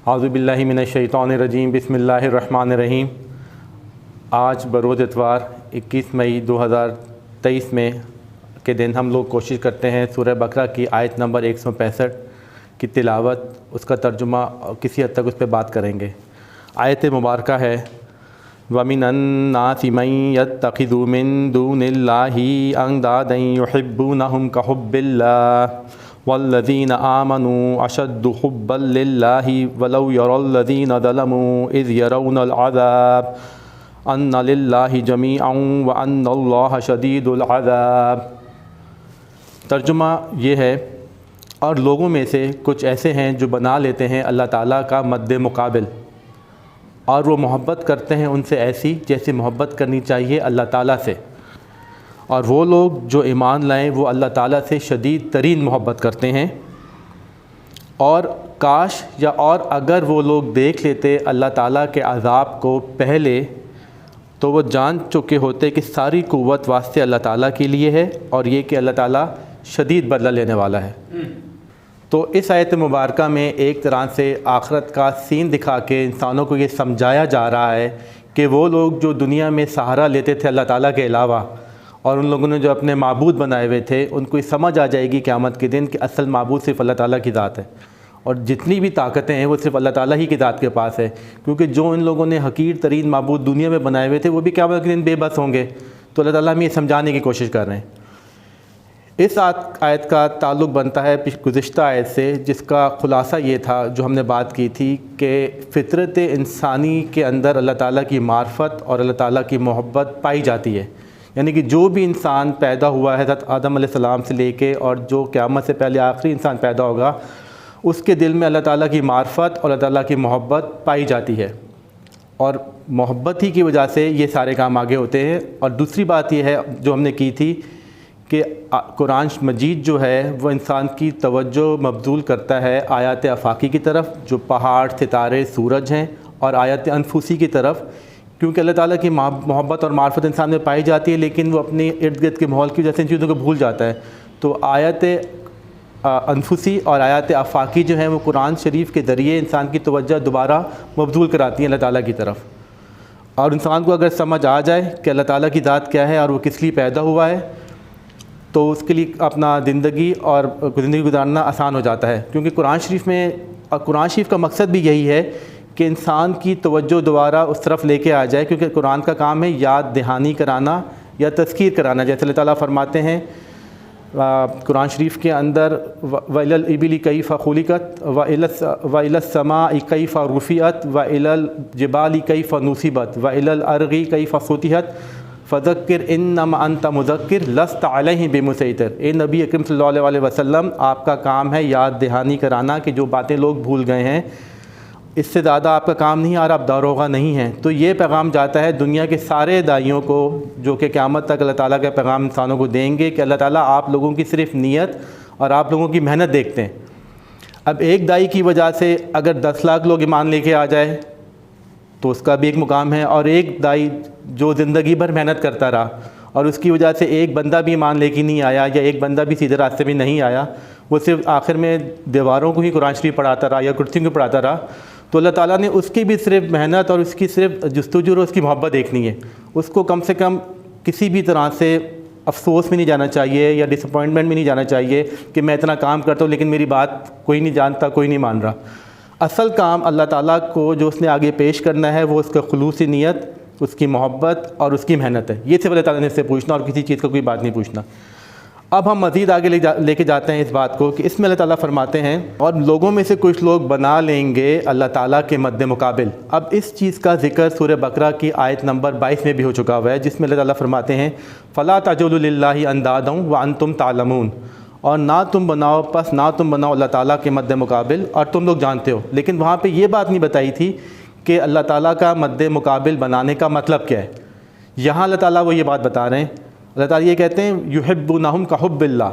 اعوذ باللہ من الشیطان الرجیم بسم اللہ الرحمن الرحیم۔ آج بروز اتوار 21 مئی 2023 میں کے دن ہم لوگ کوشش کرتے ہیں سورہ بقرہ کی آیت نمبر 165 کی تلاوت، اس کا ترجمہ اور کسی حد تک اس پہ بات کریں گے۔ آیت مبارکہ ہے وَمِنَ النَّاسِ مَن يَتَّخِذُ مِن دُونِ اللَّهِ أَندَادًا يُحِبُّونَهُمْ كَحُبِّ اللَّهِ وَالَّذِينَ آمَنُوا أَشَدُّ حُبًّا لِلَّهِ وَلَوْ يَرَى الَّذِينَ ظَلَمُوا إِذْ يَرَوْنَ الْعَذَابَ أَنَّ لِلَّهِ جَمِيعًا وَأَنَّ اللَّهَ شَدِيدُ الْعَذَابِ۔ ترجمہ یہ ہے، اور لوگوں میں سے کچھ ایسے ہیں جو بنا لیتے ہیں اللہ تعالیٰ کا مد مقابل، اور وہ محبت کرتے ہیں ان سے ایسی جیسے محبت کرنی چاہیے اللہ تعالیٰ سے، اور وہ لوگ جو ایمان لائیں وہ اللہ تعالیٰ سے شدید ترین محبت کرتے ہیں۔ اور کاش اور اگر وہ لوگ دیکھ لیتے اللہ تعالیٰ کے عذاب کو پہلے، تو وہ جان چکے ہوتے کہ ساری قوت واسطے اللہ تعالیٰ کے لیے ہے، اور یہ کہ اللہ تعالیٰ شدید بدلہ لینے والا ہے۔ تو اس آیت مبارکہ میں ایک طرح سے آخرت کا سین دکھا کے انسانوں کو یہ سمجھایا جا رہا ہے کہ وہ لوگ جو دنیا میں سہارا لیتے تھے اللہ تعالیٰ کے علاوہ، اور ان لوگوں نے جو اپنے معبود بنائے ہوئے تھے، ان کو یہ سمجھ آ جائے گی قیامت کے دن کہ اصل معبود صرف اللہ تعالیٰ کی ذات ہے، اور جتنی بھی طاقتیں ہیں وہ صرف اللہ تعالیٰ ہی کی ذات کے پاس ہے، کیونکہ جو ان لوگوں نے حقیر ترین معبود دنیا میں بنائے ہوئے تھے وہ بھی قیامت کے دن بے بس ہوں گے۔ تو اللہ تعالیٰ ہمیں یہ سمجھانے کی کوشش کر رہے ہیں۔ اس آیت کا تعلق بنتا ہے گزشتہ آیت سے، جس کا خلاصہ یہ تھا جو ہم نے بات کی تھی کہ فطرت انسانی کے اندر اللہ تعالیٰ کی معرفت اور اللہ تعالیٰ کی محبت پائی جاتی ہے، یعنی کہ جو بھی انسان پیدا ہوا ہے حضرت آدم علیہ السلام سے لے کے اور جو قیامت سے پہلے آخری انسان پیدا ہوگا، اس کے دل میں اللہ تعالیٰ کی معرفت اور اللہ تعالیٰ کی محبت پائی جاتی ہے، اور محبت ہی کی وجہ سے یہ سارے کام آگے ہوتے ہیں۔ اور دوسری بات یہ ہے جو ہم نے کی تھی کہ قرآن مجید جو ہے وہ انسان کی توجہ مبذول کرتا ہے آیات آفاقی کی طرف، جو پہاڑ، ستارے، سورج ہیں، اور آیات انفسی کی طرف، کیونکہ اللہ تعالیٰ کی محبت اور معرفت انسان میں پائی جاتی ہے، لیکن وہ اپنے ارد گرد کے ماحول کی وجہ سے ان چیزوں کو بھول جاتا ہے۔ تو آیات انفسی اور آیات آفاقی جو ہیں وہ قرآن شریف کے ذریعے انسان کی توجہ دوبارہ مبذول کراتی ہیں اللہ تعالیٰ کی طرف، اور انسان کو اگر سمجھ آ جائے کہ اللہ تعالیٰ کی ذات کیا ہے اور وہ کس لیے پیدا ہوا ہے، تو اس کے لیے اپنا زندگی گزارنا آسان ہو جاتا ہے، کیونکہ قرآن شریف کا مقصد بھی یہی ہے کہ انسان کی توجہ دوبارہ اس طرف لے کے آ جائے، کیونکہ قرآن کا کام ہے یاد دہانی کرانا یا تذکیر کرانا، جیسے اللہ تعالیٰ فرماتے ہیں قرآن شریف کے اندر وَإِلَى الْإِبِلِ كَيْفَ خُلِقَتْ وَإِلَى السَّمَاءِ كَيْفَ رُفِعَتْ وَإِلَى الْجِبَالِ كَيْفَ نُصِبَتْ وَإِلَى الْأَرْضِ كَيْفَ سُطِحَتْ فَذَكِّرْ إِنَّمَا أَنْتَ مُذَكِّرٌ لَسْتَ عَلَيْهِم بِمُسَيْطِرٍ۔ اے نبی اکرم صلی اللہ علیہ وسلم، آپ کا کام ہے یاد دہانی کرانا کہ جو باتیں لوگ بھول گئے ہیں، اس سے زیادہ آپ کا کام نہیں، اور آپ داروغہ نہیں ہیں۔ تو یہ پیغام جاتا ہے دنیا کے سارے داعیوں کو، جو کہ قیامت تک اللہ تعالیٰ کا پیغام انسانوں کو دیں گے کہ اللہ تعالیٰ آپ لوگوں کی صرف نیت اور آپ لوگوں کی محنت دیکھتے ہیں۔ اب ایک داعی کی وجہ سے اگر 10 لاکھ لوگ ایمان لے کے آ جائے تو اس کا بھی ایک مقام ہے، اور ایک داعی جو زندگی بھر محنت کرتا رہا اور اس کی وجہ سے ایک بندہ بھی ایمان لے کے نہیں آیا، یا ایک بندہ بھی سیدھے راستے میں نہیں آیا، وہ صرف آخر میں دیواروں کو ہی قرآن شریف پڑھاتا رہا یا کرسیوں کو پڑھاتا رہا، تو اللہ تعالیٰ نے اس کی بھی صرف محنت اور اس کی صرف جستجو اور اس کی محبت دیکھنی ہے۔ اس کو کم سے کم کسی بھی طرح سے افسوس میں نہیں جانا چاہیے یا ڈس اپوائنٹمنٹ میں نہیں جانا چاہیے کہ میں اتنا کام کرتا ہوں لیکن میری بات کوئی نہیں جانتا، کوئی نہیں مان رہا۔ اصل کام اللہ تعالیٰ کو جو اس نے آگے پیش کرنا ہے وہ اس کا خلوصی نیت، اس کی محبت اور اس کی محنت ہے، یہ صرف اللہ تعالیٰ نے اس سے پوچھنا، اور کسی چیز کا کوئی بات نہیں پوچھنا۔ اب ہم مزید آگے لے کے جاتے ہیں اس بات کو کہ اس میں اللہ تعالیٰ فرماتے ہیں اور لوگوں میں سے کچھ لوگ بنا لیں گے اللہ تعالیٰ کے مد مقابل۔ اب اس چیز کا ذکر سورہ بقرہ کی آیت نمبر 22 میں بھی ہو چکا ہوا ہے، جس میں اللہ تعالیٰ فرماتے ہیں فَلَا تَجْعَلُوا لِلَّهِ أَندَادًا وَأَنْتُمْ تَعْلَمُونَ، اور نہ تم بناؤ اللہ تعالیٰ کے مد مقابل اور تم لوگ جانتے ہو۔ لیکن وہاں پہ یہ بات نہیں بتائی تھی کہ اللہ تعالیٰ کا مد مقابل بنانے کا مطلب کیا ہے۔ یہاں اللہ تعالیٰ وہ یہ بات بتا رہے ہیں، اللہ تعالیٰ یہ کہتے ہیں یحبونہم کحب اللہ،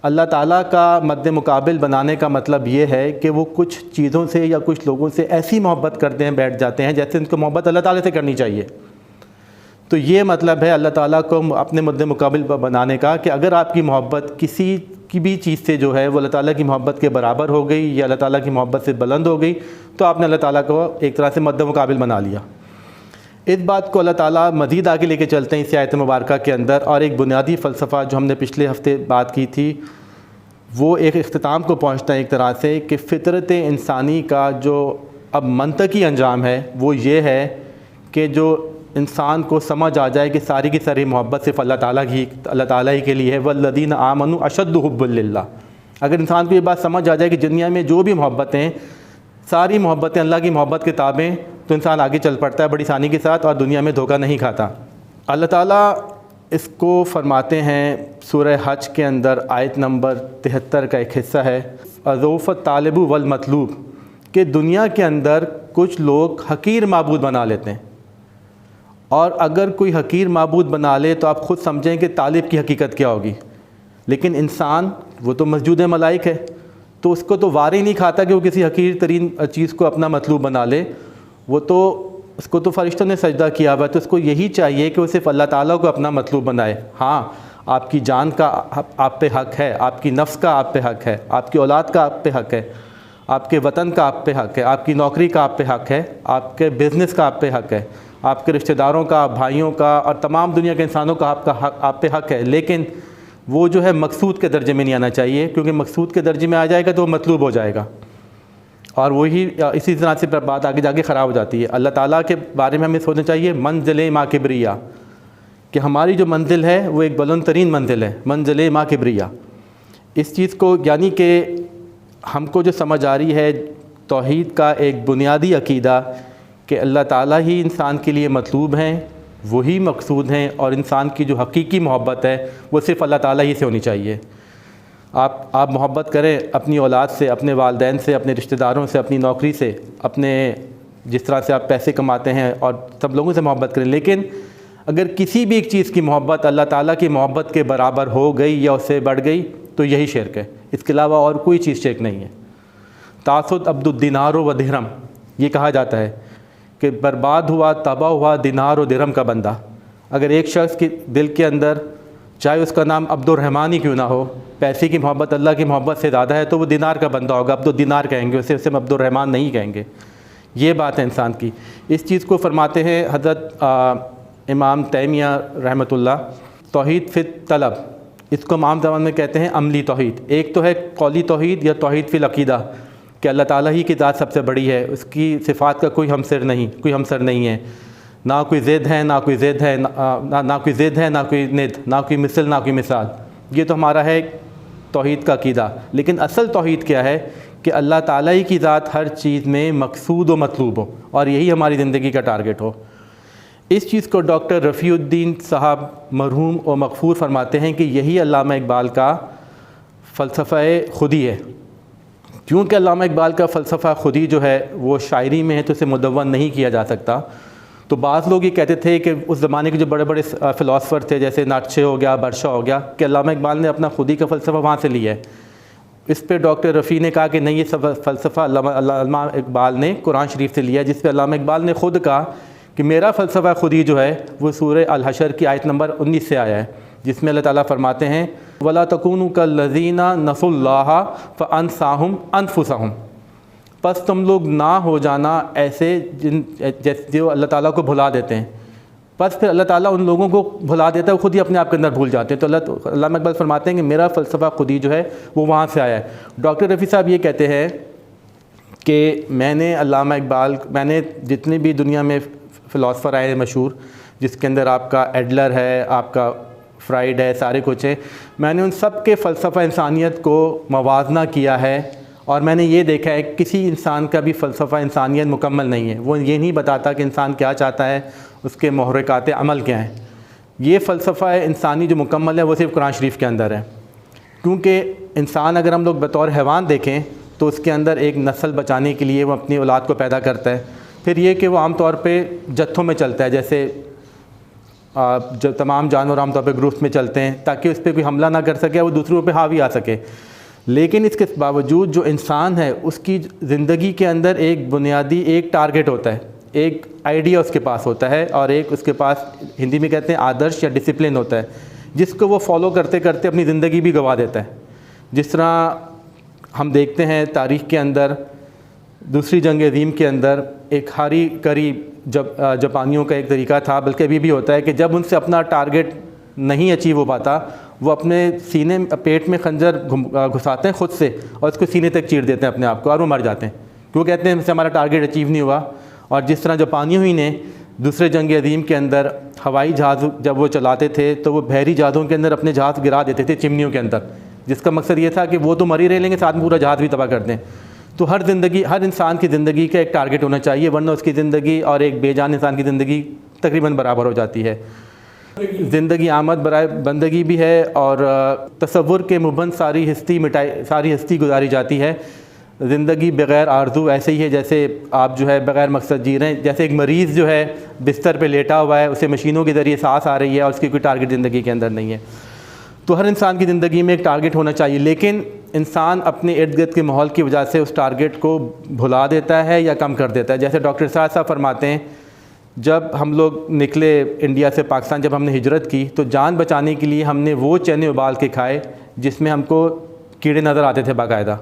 اللہ تعالیٰ کا مد مقابل بنانے کا مطلب یہ ہے کہ وہ کچھ چیزوں سے یا کچھ لوگوں سے ایسی محبت کرتے ہیں، بیٹھ جاتے ہیں جیسے ان کو محبت اللہ تعالیٰ سے کرنی چاہیے۔ تو یہ مطلب ہے اللہ تعالیٰ کو اپنے مد مقابل پر بنانے کا کہ اگر آپ کی محبت کسی کی بھی چیز سے جو ہے وہ اللہ تعالیٰ کی محبت کے برابر ہو گئی یا اللہ تعالیٰ کی محبت سے بلند ہو گئی تو آپ نے اللہ تعالیٰ کو ایک طرح سے مد مقابل بنا لیا۔ اس بات کو اللہ تعالیٰ مزید آگے لے کے چلتے ہیں اس آیت مبارکہ کے اندر، اور ایک بنیادی فلسفہ جو ہم نے پچھلے ہفتے بات کی تھی وہ ایک اختتام کو پہنچتا ہے ایک طرح سے کہ فطرت انسانی کا جو اب منطقی انجام ہے وہ یہ ہے کہ جو انسان کو سمجھ آ جائے کہ ساری کی ساری محبت صرف اللہ تعالیٰ ہی کے لیے ہے، والذین آمنوا اشد حبا للہ۔ اگر انسان کو یہ بات سمجھ آ جائے کہ دنیا میں جو بھی محبتیں ساری محبتیں اللہ کی محبت کے تابع، تو انسان آگے چل پڑتا ہے بڑی آسانی کے ساتھ اور دنیا میں دھوکہ نہیں کھاتا۔ اللہ تعالیٰ اس کو فرماتے ہیں سورہ حج کے اندر آیت نمبر 73 کا ایک حصہ ہے، اضعف الطالب والمطلوب، کہ دنیا کے اندر کچھ لوگ حقیر معبود بنا لیتے ہیں، اور اگر کوئی حقیر معبود بنا لے تو آپ خود سمجھیں کہ طالب کی حقیقت کیا ہوگی۔ لیکن انسان وہ تو مسجود ملائک ہے، تو اس کو تو وار ہی نہیں کھاتا کہ وہ کسی حقیر ترین چیز کو اپنا مطلوب بنا لے، اس کو تو فرشتوں نے سجدہ کیا ہوا ہے، تو اس کو یہی چاہیے کہ وہ صرف اللہ تعالیٰ کو اپنا مطلوب بنائے۔ ہاں، آپ کی جان کا آپ پہ حق ہے، آپ کی نفس کا آپ پہ حق ہے، آپ کی اولاد کا آپ پہ حق ہے، آپ کے وطن کا آپ پہ حق ہے، آپ کی نوکری کا آپ پہ حق ہے، آپ کے بزنس کا آپ پہ حق ہے، آپ کے رشتہ داروں کا، بھائیوں کا اور تمام دنیا کے انسانوں کا آپ پہ حق ہے، لیکن وہ جو ہے مقصود کے درجے میں نہیں آنا چاہیے، کیونکہ مقصود کے درجے میں آ جائے گا تو وہ مطلوب ہو جائے گا، اور وہی اسی طرح سے بات آگے جا کے خراب ہو جاتی ہے۔ اللہ تعالیٰ کے بارے میں ہمیں سوچنا چاہیے منزل ما کبریا، کہ ہماری جو منزل ہے وہ ایک بلند ترین منزل ہے، منزل ما کبریا۔ اس چیز کو یعنی کہ ہم کو جو سمجھ آ رہی ہے توحید کا ایک بنیادی عقیدہ کہ اللہ تعالیٰ ہی انسان کے لیے مطلوب ہیں، وہی مقصود ہیں، اور انسان کی جو حقیقی محبت ہے وہ صرف اللہ تعالیٰ ہی سے ہونی چاہیے۔ آپ محبت کریں اپنی اولاد سے، اپنے والدین سے، اپنے رشتہ داروں سے، اپنی نوکری سے، اپنے جس طرح سے آپ پیسے کماتے ہیں اور سب لوگوں سے محبت کریں، لیکن اگر کسی بھی ایک چیز کی محبت اللہ تعالیٰ کی محبت کے برابر ہو گئی یا اس سے بڑھ گئی تو یہی شرک ہے، اس کے علاوہ اور کوئی چیز شرک نہیں ہے۔ تعصد عبد الدینار و درہم، یہ کہا جاتا ہے کہ برباد ہوا، تباہ ہوا دینار و درہم کا بندہ۔ اگر ایک شخص کے دل کے اندر چاہے اس کا نام عبد الرحمن ہی کیوں نہ ہو، پیسے کی محبت اللہ کی محبت سے زیادہ ہے تو وہ دینار کا بندہ ہوگا، عبد الدینار کہیں گے، اسے عبد الرحمن نہیں کہیں گے۔ یہ بات ہے انسان کی۔ اس چیز کو فرماتے ہیں حضرت امام تیمیہ رحمۃ اللہ، توحید فی طلب، اس کو عام زبان میں کہتے ہیں عملی توحید۔ ایک تو ہے قولی توحید یا توحید فی العقیدہ، کہ اللہ تعالیٰ ہی کی ذات سب سے بڑی ہے، اس کی صفات کا کوئی ہمسر نہیں ہے، نہ کوئی ضد ہے، نہ کوئی ضد ہے، نہ کوئی ند، نہ کوئی مثل، نہ کوئی مثال۔ یہ تو ہمارا ہے توحید کا عقیدہ۔ لیکن اصل توحید کیا ہے کہ اللہ تعالیٰ ہی کی ذات ہر چیز میں مقصود و مطلوب ہو، اور یہی ہماری زندگی کا ٹارگٹ ہو۔ اس چیز کو ڈاکٹر رفیع الدین صاحب مرحوم و مغفور فرماتے ہیں کہ یہی علامہ اقبال کا فلسفہ خودی ہے۔ کیونکہ علامہ اقبال کا فلسفہ خودی جو ہے وہ شاعری میں ہے تو اسے مدون نہیں کیا جا سکتا، تو بعض لوگ یہ کہتے تھے کہ اس زمانے کے جو بڑے بڑے فلاسفر تھے جیسے نیٹشے ہو گیا، برشا ہو گیا، کہ علامہ اقبال نے اپنا خودی کا فلسفہ وہاں سے لیا ہے۔ اس پہ ڈاکٹر رفیع نے کہا کہ نہیں، یہ سب فلسفہ علامہ اقبال نے قرآن شریف سے لیا، جس پہ علامہ اقبال نے خود کہا کہ میرا فلسفہ خودی جو ہے وہ سورہ الحشر کی آیت نمبر 19 سے آیا ہے، جس میں اللہ تعالیٰ فرماتے ہیں وَلَا تَكُونُوا كَالَّذِينَ نَسُوا اللَّهَ فَأَنسَاهُمْ أَنفُسَهُمْ، پس تم لوگ نہ ہو جانا ایسے جو اللہ تعالیٰ کو بھلا دیتے ہیں، بس پھر اللہ تعالیٰ ان لوگوں کو بھلا دیتا ہے، وہ خود ہی اپنے آپ کے اندر بھول جاتے ہیں۔ تو علامہ اقبال فرماتے ہیں کہ میرا فلسفہ خودی جو ہے وہ وہاں سے آیا ہے۔ ڈاکٹر رفیع صاحب یہ کہتے ہیں کہ میں نے جتنے بھی دنیا میں فلاسفر آئے ہیں مشہور، جس کے اندر آپ کا ایڈلر ہے، آپ کا فرائڈ ہے، سارے کچھ ہیں، میں نے ان سب کے فلسفہ انسانیت کو موازنہ کیا ہے، اور میں نے یہ دیکھا ہے کسی انسان کا بھی فلسفہ انسانیت مکمل نہیں ہے، وہ یہ نہیں بتاتا کہ انسان کیا چاہتا ہے، اس کے محرکات عمل کیا ہیں۔ یہ فلسفہ انسانی جو مکمل ہے وہ صرف قرآن شریف کے اندر ہے، کیونکہ انسان اگر ہم لوگ بطور حیوان دیکھیں تو اس کے اندر ایک نسل بچانے کے لیے وہ اپنی اولاد کو پیدا کرتا ہے، پھر یہ کہ وہ عام طور پہ جتھوں میں چلتا ہے، جیسے جو تمام جانور عام طور پہ گروپس میں چلتے ہیں تاکہ اس پہ کوئی حملہ نہ کر سکے، وہ دوسروں پہ حاوی آ سکے۔ لیکن اس کے باوجود جو انسان ہے اس کی زندگی کے اندر ایک بنیادی ایک ٹارگٹ ہوتا ہے، ایک آئیڈیا اس کے پاس ہوتا ہے اور ایک اس کے پاس ہندی میں کہتے ہیں آدرش یا ڈسپلن ہوتا ہے، جس کو وہ فالو کرتے کرتے اپنی زندگی بھی گنوا دیتا ہے۔ جس طرح ہم دیکھتے ہیں تاریخ کے اندر دوسری جنگ عظیم کے اندر ایک ہاری کری جاپانیوں کا ایک طریقہ تھا، بلکہ ابھی بھی ہوتا ہے کہ جب ان سے اپنا ٹارگٹ نہیں اچیو ہو پاتا، وہ اپنے سینے پیٹ میں خنجر گھساتے ہیں خود سے اور اس کو سینے تک چیر دیتے ہیں اپنے آپ کو، اور وہ مر جاتے ہیں، کیوں کہتے ہیں ہم سے ہمارا ٹارگٹ اچیو نہیں ہوا۔ اور جس طرح جاپانیوں ہی نے دوسرے جنگ عظیم کے اندر ہوائی جہاز جب وہ چلاتے تھے تو وہ بحری جہازوں کے اندر اپنے جہاز گرا دیتے تھے چمنیوں کے اندر، جس کا مقصد یہ تھا کہ وہ تو مر ہی رہ لیں گے، ساتھ میں پورا جہاز بھی تباہ کر دیں۔ تو ہر انسان کی زندگی کا ایک ٹارگٹ ہونا چاہیے، ورنہ اس کی زندگی اور ایک بے جان انسان کی زندگی تقریباً برابر ہو جاتی ہے۔ زندگی آمد برائے بندگی بھی ہے، اور تصور کے مبند ساری ہستی گزاری جاتی ہے۔ زندگی بغیر آرزو ایسے ہی ہے جیسے آپ جو ہے بغیر مقصد جی رہے ہیں، جیسے ایک مریض جو ہے بستر پہ لیٹا ہوا ہے، اسے مشینوں کے ذریعے سانس آ رہی ہے اور اس کی کوئی ٹارگٹ زندگی کے اندر نہیں ہے۔ تو ہر انسان کی زندگی میں ایک ٹارگٹ ہونا چاہیے، لیکن انسان اپنے ارد گرد کے ماحول کی وجہ سے اس ٹارگٹ کو بھلا دیتا ہے یا کم کر دیتا ہے۔ جیسے ڈاکٹر صاحب فرماتے ہیں جب ہم لوگ نکلے انڈیا سے پاکستان، جب ہم نے ہجرت کی تو جان بچانے کے لیے ہم نے وہ چنے ابال کے کھائے جس میں ہم کو کیڑے نظر آتے تھے باقاعدہ،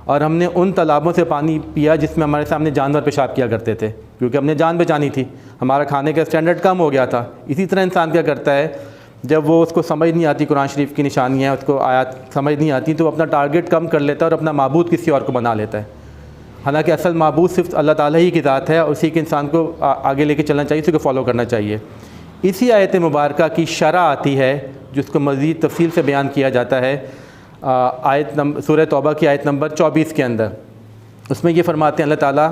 اور ہم نے ان تالابوں سے پانی پیا جس میں ہمارے سامنے جانور پیشاب کیا کرتے تھے، کیونکہ ہم نے جان بچانی تھی، ہمارا کھانے کا اسٹینڈرڈ کم ہو گیا تھا۔ اسی طرح انسان کیا کرتا ہے جب وہ اس کو سمجھ نہیں آتی قرآن شریف کی نشانیاں، اس کو آیات سمجھ نہیں آتی، تو وہ اپنا ٹارگٹ کم کر لیتا ہے اور اپنا معبود کسی اور کو بنا لیتا ہے، حالانکہ اصل معبود صرف اللہ تعالیٰ ہی کی ذات ہے، اور اسی کے انسان کو آگے لے کے چلنا چاہیے، اسی کو فالو کرنا چاہیے۔ اسی آیت مبارکہ کی شرح آتی ہے جس کو مزید تفصیل سے بیان کیا جاتا ہے سورہ توبہ کی آیت نمبر 24 کے اندر۔ اس میں یہ فرماتے ہیں اللہ تعالیٰ،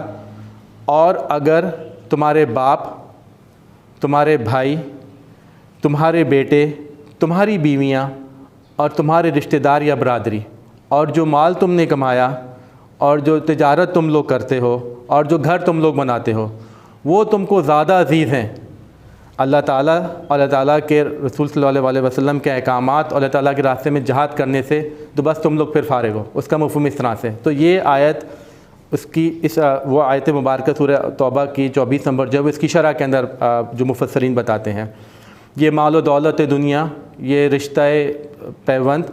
اور اگر تمہارے باپ، تمہارے بھائی، تمہارے بیٹے، تمہاری بیویاں اور تمہارے رشتہ دار یا برادری، اور جو مال تم نے کمایا اور جو تجارت تم لوگ کرتے ہو اور جو گھر تم لوگ بناتے ہو، وہ تم کو زیادہ عزیز ہیں اللہ تعالیٰ اور اللہ تعالیٰ کے رسول صلی اللہ علیہ وسلم کے احکامات اور اللہ تعالیٰ کے راستے میں جہاد کرنے سے، تو بس تم لوگ پھر فارغ ہو۔ اس کا مفہوم اس طرح سے، تو یہ آیت وہ آیت مبارکہ سورہ توبہ کی 24 نمبر جو ہے اس کی شرح کے اندر جو مفسرین بتاتے ہیں، یہ مال و دولت دنیا، یہ رشتہ پیوند،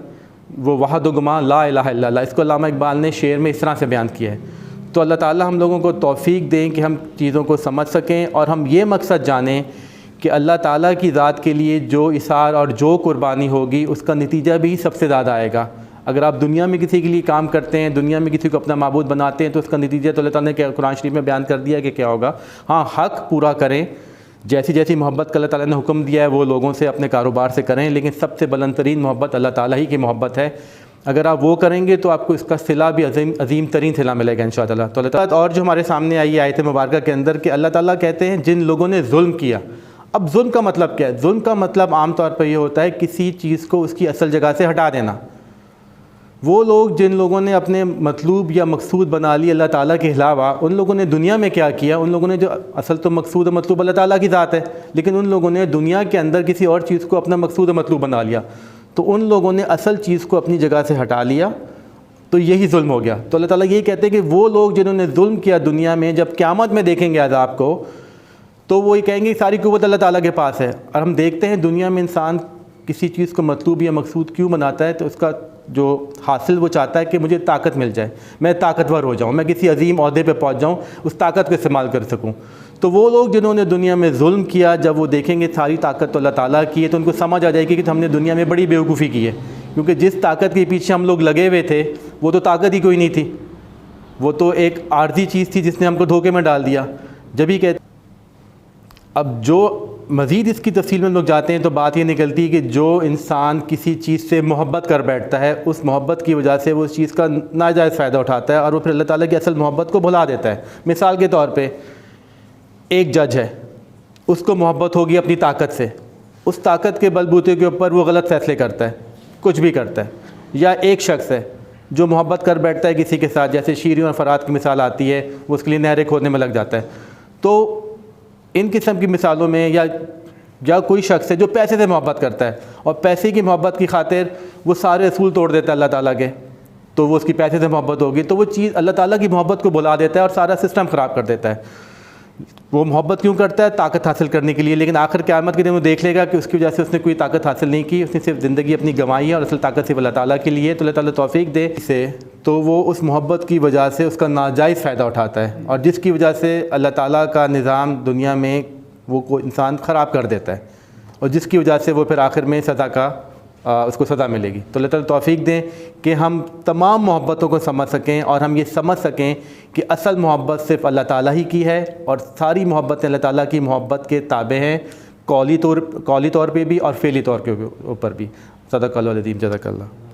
وہ وحد و گماں لا الہ الا اللہ، اس کو علامہ اقبال نے شعر میں اس طرح سے بیان کیا ہے۔ تو اللہ تعالیٰ ہم لوگوں کو توفیق دیں کہ ہم چیزوں کو سمجھ سکیں اور ہم یہ مقصد جانیں کہ اللہ تعالیٰ کی ذات کے لیے جو اثار اور جو قربانی ہوگی اس کا نتیجہ بھی سب سے زیادہ آئے گا۔ اگر آپ دنیا میں کسی کے لیے کام کرتے ہیں، دنیا میں کسی کو اپنا معبود بناتے ہیں، تو اس کا نتیجہ تو اللہ تعالیٰ نے قرآن شریف میں بیان کر دیا کہ کیا ہوگا۔ ہاں، حق پورا کریں، جیسی محبت کا اللہ تعالیٰ نے حکم دیا ہے وہ لوگوں سے اپنے کاروبار سے کریں، لیکن سب سے بلند ترین محبت اللہ تعالیٰ ہی کی محبت ہے۔ اگر آپ وہ کریں گے تو آپ کو اس کا صلہ بھی عظیم ترین صلہ ملے گا انشاءاللہ۔ تو اللہ تعالیٰ اور جو ہمارے سامنے آئی آیت مبارکہ کے اندر کہ اللہ تعالیٰ کہتے ہیں جن لوگوں نے ظلم کیا۔ اب ظلم کا مطلب کیا ہے؟ ظلم کا مطلب عام طور پر یہ ہوتا ہے کسی چیز کو اس کی اصل جگہ سے ہٹا دینا۔ وہ لوگ جن لوگوں نے اپنے مطلوب یا مقصود بنا لی اللہ تعالیٰ کے علاوہ، ان لوگوں نے دنیا میں کیا کیا؟ ان لوگوں نے جو اصل تو مقصود و مطلوب اللہ تعالیٰ کی ذات ہے، لیکن ان لوگوں نے دنیا کے اندر کسی اور چیز کو اپنا مقصود و مطلوب بنا لیا، تو ان لوگوں نے اصل چیز کو اپنی جگہ سے ہٹا لیا، تو یہی ظلم ہو گیا۔ تو اللہ تعالیٰ یہی کہتے ہیں کہ وہ لوگ جنہوں نے ظلم کیا دنیا میں، جب قیامت میں دیکھیں گے عذاب کو، تو وہ یہ کہیں گے ساری قوت اللہ تعالیٰ کے پاس ہے۔ اور ہم دیکھتے ہیں دنیا میں انسان کسی چیز کو مطلوب یا مقصود کیوں بناتا ہے، تو اس کا جو حاصل وہ چاہتا ہے کہ مجھے طاقت مل جائے، میں طاقتور ہو جاؤں، میں کسی عظیم عہدے پہ پہنچ جاؤں، اس طاقت کو استعمال کر سکوں۔ تو وہ لوگ جنہوں نے دنیا میں ظلم کیا، جب وہ دیکھیں گے ساری طاقت تو اللہ تعالیٰ کی ہے، تو ان کو سمجھ آ جائے گی کہ ہم نے دنیا میں بڑی بیوقوفی کی ہے، کیونکہ جس طاقت کے پیچھے ہم لوگ لگے ہوئے تھے وہ تو طاقت ہی کوئی نہیں تھی، وہ تو ایک عارضی چیز تھی جس نے ہم کو دھوکے میں ڈال دیا۔ جب ہی کہتے اب جو مزید اس کی تفصیل میں لوگ جاتے ہیں تو بات یہ نکلتی ہے کہ جو انسان کسی چیز سے محبت کر بیٹھتا ہے، اس محبت کی وجہ سے وہ اس چیز کا ناجائز فائدہ اٹھاتا ہے اور وہ پھر اللہ تعالیٰ کی اصل محبت کو بھلا دیتا ہے۔ مثال کے طور پہ ایک جج ہے، اس کو محبت ہوگی اپنی طاقت سے، اس طاقت کے بل بوتے کے اوپر وہ غلط فیصلے کرتا ہے، کچھ بھی کرتا ہے۔ یا ایک شخص ہے جو محبت کر بیٹھتا ہے کسی کے ساتھ، جیسے شیریں اور فرات کی مثال آتی ہے، وہ اس کے لیے نہریں کھودنے میں لگ جاتا ہے۔ تو ان قسم کی مثالوں میں یا کوئی شخص ہے جو پیسے سے محبت کرتا ہے اور پیسے کی محبت کی خاطر وہ سارے اصول توڑ دیتا ہے اللہ تعالیٰ کے، تو وہ اس کی پیسے سے محبت ہوگی، تو وہ چیز اللہ تعالیٰ کی محبت کو بھلا دیتا ہے اور سارا سسٹم خراب کر دیتا ہے۔ وہ محبت کیوں کرتا ہے؟ طاقت حاصل کرنے کے لیے، لیکن آخر قیامت کے دن وہ دیکھ لے گا کہ اس کی وجہ سے اس نے کوئی طاقت حاصل نہیں کی، اس نے صرف زندگی اپنی گنوائی ہے، اور اصل طاقت صرف اللہ تعالیٰ کے لیے. تو اللہ تعالیٰ توفیق دے اسے، تو وہ اس محبت کی وجہ سے اس کا ناجائز فائدہ اٹھاتا ہے، اور جس کی وجہ سے اللہ تعالیٰ کا نظام دنیا میں وہ کوئی انسان خراب کر دیتا ہے، اور جس کی وجہ سے وہ پھر آخر میں سزا کا اس کو سزا ملے گی. تو اللہ تعالیٰ توفیق دیں کہ ہم تمام محبتوں کو سمجھ سکیں، اور ہم یہ سمجھ سکیں کہ اصل محبت صرف اللہ تعالیٰ ہی کی ہے، اور ساری محبتیں اللہ تعالیٰ کی محبت کے تابع ہیں، قولی طور پہ بھی اور فعلی طور کے اوپر بھی. صدق اللہ العظیم. جزاک اللہ.